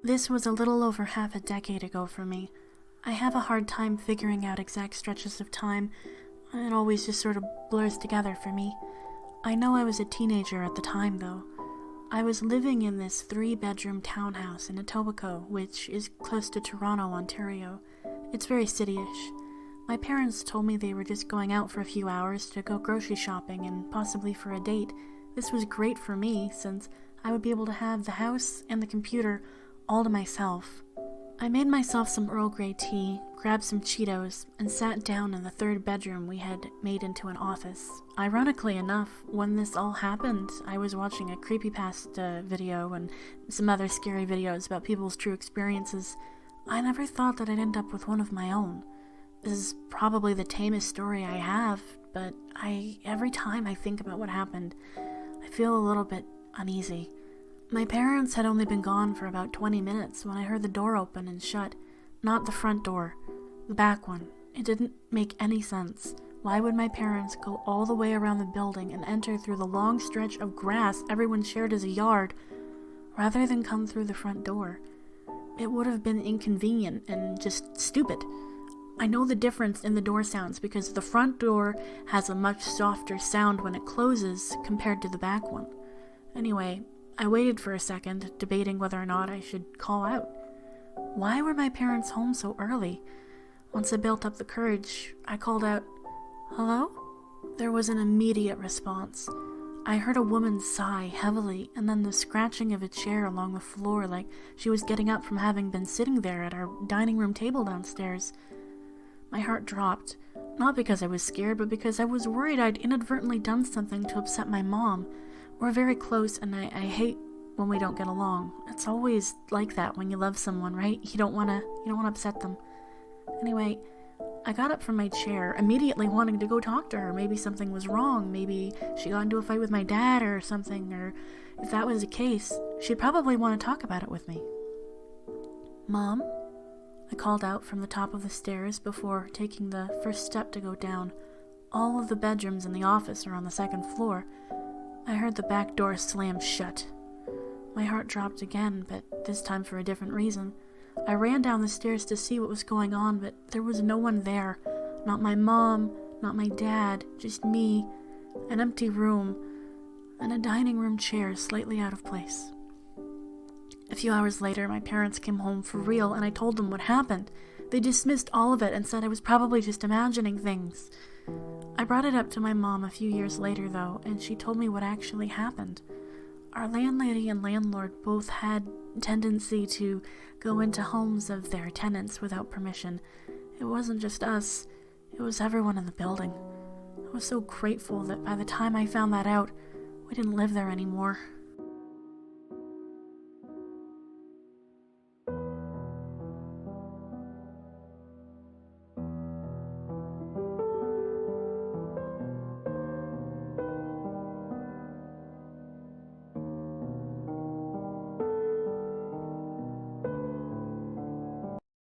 This was a little over half a decade ago for me. I have a hard time figuring out exact stretches of time. It always just sort of blurs together for me. I know I was a teenager at the time, though. I was living in this 3-bedroom townhouse in Etobicoke, which is close to Toronto, Ontario. It's very city-ish. My parents told me they were just going out for a few hours to go grocery shopping and possibly for a date. This was great for me, since I would be able to have the house and the computer all to myself. I made myself some Earl Grey tea, grabbed some Cheetos, and sat down in the 3rd bedroom we had made into an office. Ironically enough, when this all happened, I was watching a creepypasta video and some other scary videos about people's true experiences. I never thought that I'd end up with one of my own. This is probably the tamest story I have, but every time I think about what happened, I feel a little bit uneasy. My parents had only been gone for about 20 minutes when I heard the door open and shut. Not the front door, the back one. It didn't make any sense. Why would my parents go all the way around the building and enter through the long stretch of grass everyone shared as a yard, rather than come through the front door? It would have been inconvenient and just stupid. I know the difference in the door sounds because the front door has a much softer sound when it closes compared to the back one. Anyway, I waited for a second, debating whether or not I should call out. Why were my parents home so early? Once I built up the courage, I called out, "Hello?" There was an immediate response. I heard a woman sigh heavily, and then the scratching of a chair along the floor like she was getting up from having been sitting there at our dining room table downstairs. My heart dropped, not because I was scared, but because I was worried I'd inadvertently done something to upset my mom. We're very close, and I hate when we don't get along. It's always like that when you love someone, right? You don't want to upset them. Anyway, I got up from my chair, immediately wanting to go talk to her. Maybe something was wrong. Maybe she got into a fight with my dad or something, or if that was the case, she'd probably want to talk about it with me. "Mom?" I called out from the top of the stairs before taking the first step to go down. All of the bedrooms in the office are on the 2nd floor. I heard the back door slam shut. My heart dropped again, but this time for a different reason. I ran down the stairs to see what was going on, but there was no one there. Not my mom, not my dad, just me, an empty room, and a dining room chair slightly out of place. A few hours later, my parents came home for real, and I told them what happened. They dismissed all of it and said I was probably just imagining things. I brought it up to my mom a few years later, though, and she told me what actually happened. Our landlady and landlord both had a tendency to go into homes of their tenants without permission. It wasn't just us, it was everyone in the building. I was so grateful that by the time I found that out, we didn't live there anymore.